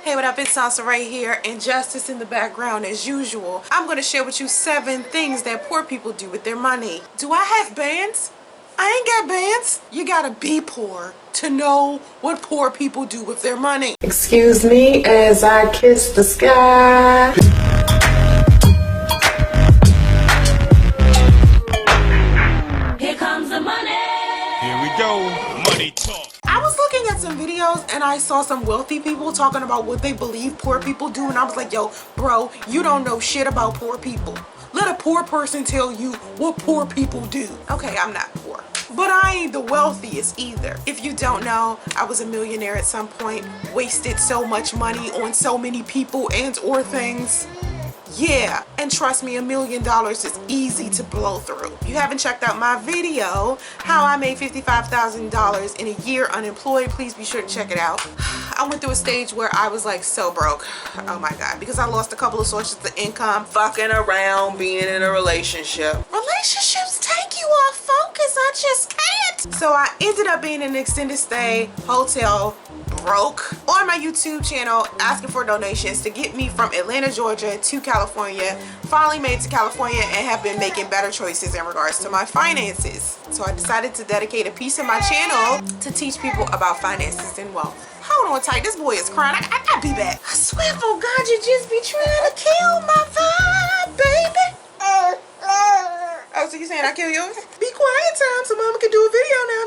Hey, what up? It's Soncerae here, and justice in the background as usual. I'm going to share with you 7 things that poor people do with their money. Do I have bands? I ain't got bands. You gotta be poor to know what poor people do with their money. Excuse me as I kiss the sky. Here comes the money. Here we go. Money talk. I was looking at some videos and I saw some wealthy people talking about what they believe poor people do, and I was like, yo, bro, you don't know shit about poor people. Let a poor person tell you what poor people do. Okay, I'm not poor, but I ain't the wealthiest either. If you don't know, I was a millionaire at some point, wasted so much money on so many people and or things. Yeah, and trust me, $1 million is easy to blow through. If you haven't checked out my video, how I made $55,000 in a year unemployed, please be sure to check it out. I went through a stage where I was like so broke. Oh my God, because I lost a couple of sources of income, fucking around, being in a relationship. Relationships take you off focus, I just can't. So I ended up being in an extended stay hotel, broke, on my YouTube channel, asking for donations to get me from Atlanta, Georgia to California. Finally made it to California and have been making better choices in regards to my finances. So I decided to dedicate a piece of my channel to teach people about finances and wealth. Hold on tight, this boy is crying. I'll be back. I swear for God, you just be trying to kill my vibe, baby. Oh, so you saying I kill yours? Be quiet time so mama can do a video now.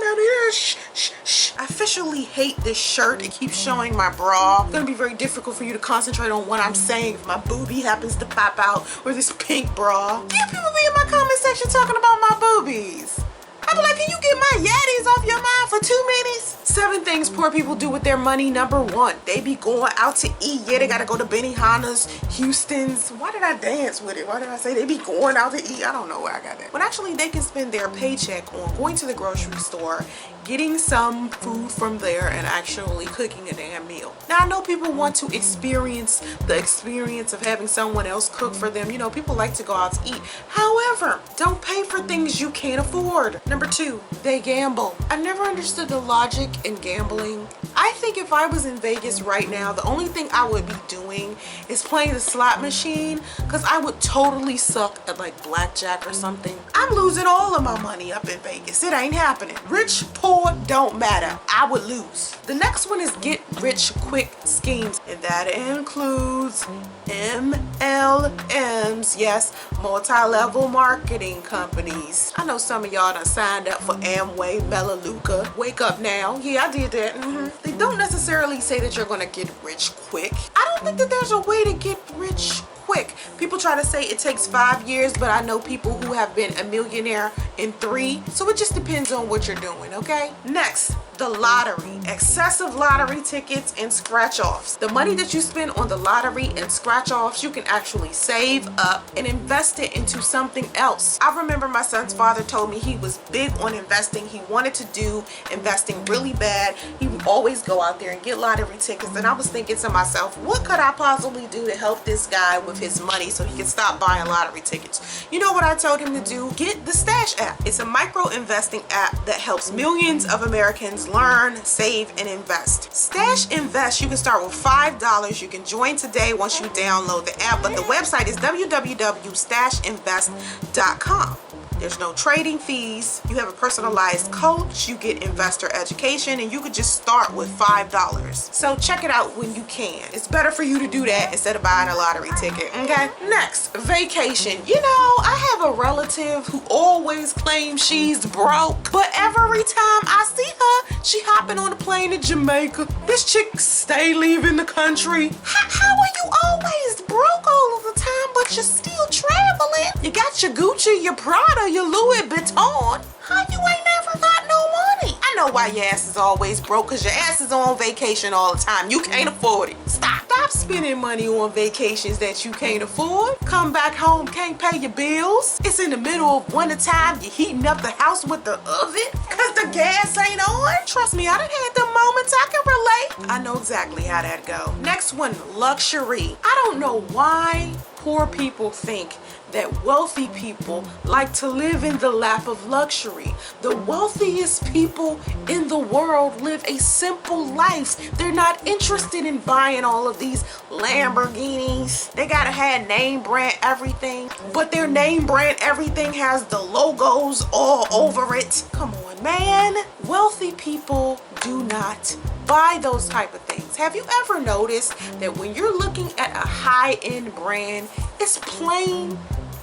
Shh, shh, shh. I officially hate this shirt. It keeps showing my bra. It's gonna be very difficult for you to concentrate on what I'm saying if my boobie happens to pop out, or this pink bra. Yeah, people be in my comment section talking about my boobies. I be like, can you get my yaddies off your mind for 2 minutes? 7 things poor people do with their money. Number 1, they be going out to eat. Yeah, they gotta go to Benihana's, Houston's. Why did I dance with it? Why did I say they be going out to eat? I don't know where I got that. But actually, they can spend their paycheck on going to the grocery store, getting some food from there, and actually cooking a damn meal. Now, I know people want to experience the experience of having someone else cook for them. You know, people like to go out to eat. However, don't pay for things you can't afford. Number 2, they gamble. I never understood the logic in gambling. I think if I was in Vegas right now, the only thing I would be doing is playing the slot machine, because I would totally suck at like blackjack or something. I'm losing all of my money up in Vegas. It ain't happening. Rich, poor, don't matter. I would lose. The next one is get rich quick schemes, and that includes MLMs. Yes, multi-level marketing companies. I know some of y'all done signed up for Amway, Melaleuca. Wake up now. Yeah, I did that. They don't necessarily say that you're gonna get rich quick. I don't think that there's a way to get rich quick. People try to say it takes 5 years, but I know people who have been a millionaire in 3. So it just depends on what you're doing, okay? Next, the lottery. Excessive lottery tickets and scratch-offs. The money that you spend on the lottery and scratch-offs, you can actually save up and invest it into something else. I remember my son's father told me he was big on investing. He wanted to do investing really bad. He would always go out there and get lottery tickets, and I was thinking to myself, what could I possibly do to help this guy with his money so he can stop buying lottery tickets? You know what I told him to do? Get the Stash app. It's a micro investing app that helps millions of Americans learn, save, and invest. Stash Invest, you can start with $5. You can join today once you download the app, but the website is www.stashinvest.com. There's no trading fees. You have a personalized coach. You get investor education, and you could just start with $5. So check it out when you can. It's better for you to do that instead of buying a lottery ticket, okay? Next, vacation. You know, I have a relative who always claims she's broke, but every time I see her, she hopping on a plane to Jamaica. This chick stay leaving the country. How are you always broke all of the time, but you're still traveling? You got your Gucci, your Prada, your Louis Vuitton. How you ain't never got no money? I know why your ass is always broke, because your ass is on vacation all the time. You can't afford it. Stop spending money on vacations that you can't afford. Come back home, can't pay your bills. It's in the middle of winter time. You're heating up the house with the oven because the gas ain't on. Trust me, I done had the moments. I can relate. I know exactly how that go. Next one, luxury. I don't know why poor people think that wealthy people like to live in the lap of luxury. The wealthiest people in the world live a simple life. They're not interested in buying all of these Lamborghinis. They gotta have name brand everything, but their name brand everything has the logos all over it. Come on, man. Wealthy people do not buy those type of things. Have you ever noticed that when you're looking at a high-end brand, it's plain?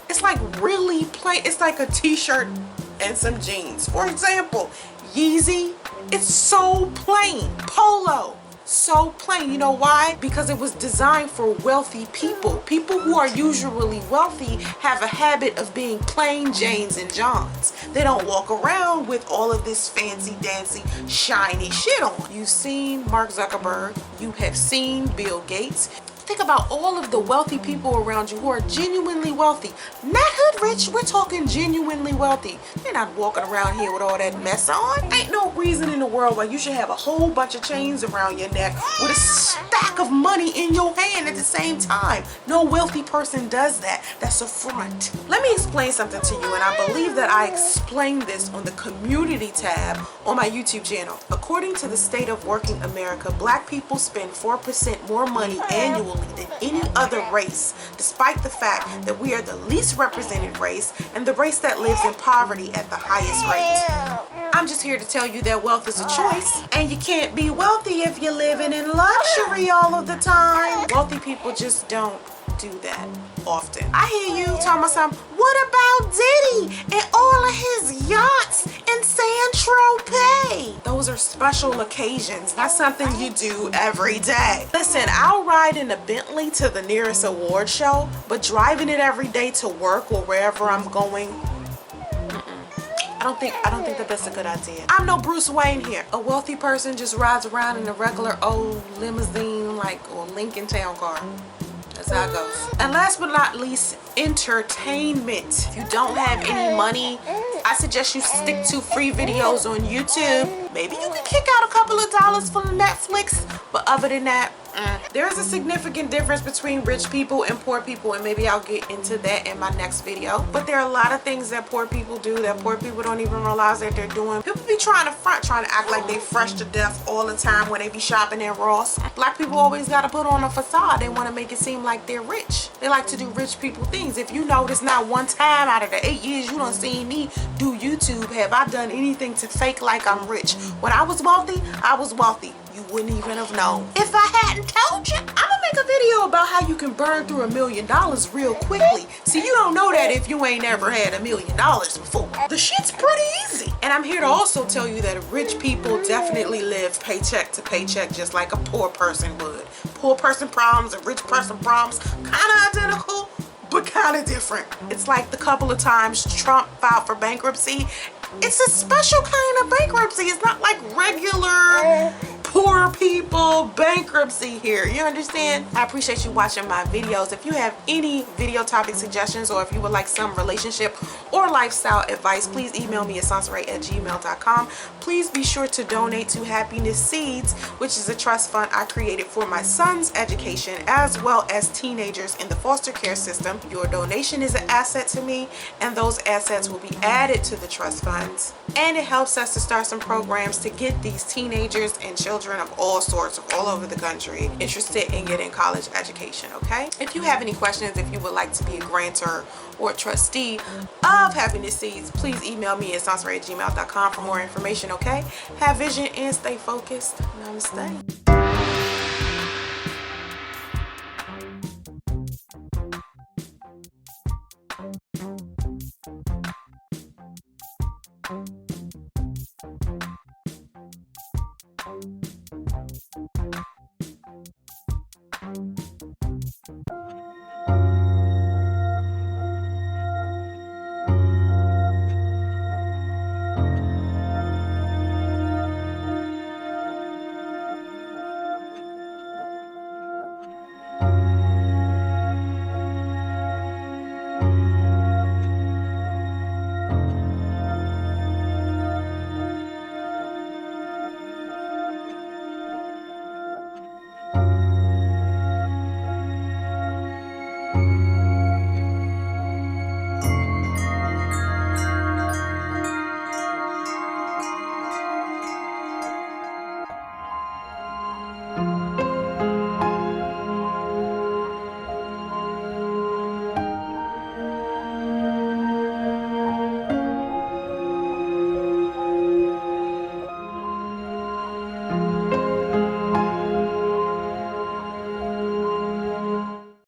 It's like really plain. It's like a t-shirt and some jeans. For example, Yeezy, it's so plain. Polo, so plain. You know why? Because it was designed for wealthy people. People who are usually wealthy have a habit of being plain Janes and Johns. They don't walk around with all of this fancy dancy shiny shit on. You've seen Mark Zuckerberg, you have seen Bill Gates. Think about all of the wealthy people around you who are genuinely wealthy. Not hood rich, we're talking genuinely wealthy. They're not walking around here with all that mess on. Ain't no reason in the world why you should have a whole bunch of chains around your neck with a stack of money in your hand at the same time. No wealthy person does that. That's a front. Let me explain something to you, and I believe that I explained this on the community tab on my YouTube channel. According to the State of Working America, black people spend 4% more money annually than any other race, despite the fact that we are the least represented race and the race that lives in poverty at the highest rate. I'm just here to tell you that wealth is a choice, and you can't be wealthy if you're living in luxury all of the time. Wealthy people just don't do that often. I hear you talking about something. What about Diddy and all of his yachts in Saint-Tropez? Those are special occasions, not something you do every day. Listen, I'll ride in a Bentley to the nearest award show, but driving it every day to work or wherever I'm going, I don't think that that's a good idea. I'm no Bruce Wayne here. A wealthy person just rides around in a regular old limousine, like, or Lincoln Town car. That's how it goes. And last but not least, entertainment. If you don't have any money, I suggest you stick to free videos on YouTube. Maybe you can kick out a couple of dollars from Netflix, but other than that, there's a significant difference between rich people and poor people, and maybe I'll get into that in my next video. But there are a lot of things that poor people do that poor people don't even realize that they're doing. People be trying to front, trying to act like they fresh to death all the time when they be shopping at Ross. Black people always got to put on a facade. They want to make it seem like they're rich. They like to do rich people things. If you notice, not one time out of the 8 years you done seen me do YouTube have I done anything to fake like I'm rich. When I was wealthy, I was wealthy. You wouldn't even have known. If I hadn't told you, I'm gonna make a video about how you can burn through $1 million real quickly. See, you don't know that if you ain't ever had $1 million before. The shit's pretty easy. And I'm here to also tell you that rich people definitely live paycheck to paycheck just like a poor person would. Poor person problems and rich person problems, kind of identical, but kind of different. It's like the couple of times Trump filed for bankruptcy. It's a special kind of bankruptcy. It's not like regular poor people bankruptcy here. You understand? I appreciate you watching my videos. If you have any video topic suggestions, or if you would like some relationship or lifestyle advice, please email me at soncerae@gmail.com. Please be sure to donate to Happiness Seeds, which is a trust fund I created for my son's education as well as teenagers in the foster care system. Your donation is an asset to me, and those assets will be added to the trust funds. And it helps us to start some programs to get these teenagers and children of all sorts, of all over the country, interested in getting college education, okay? If you have any questions, if you would like to be a grantor or a trustee of Happiness Seeds, please email me at soncerae@gmail.com for more information, okay? Have vision and stay focused. Namaste. Thank you.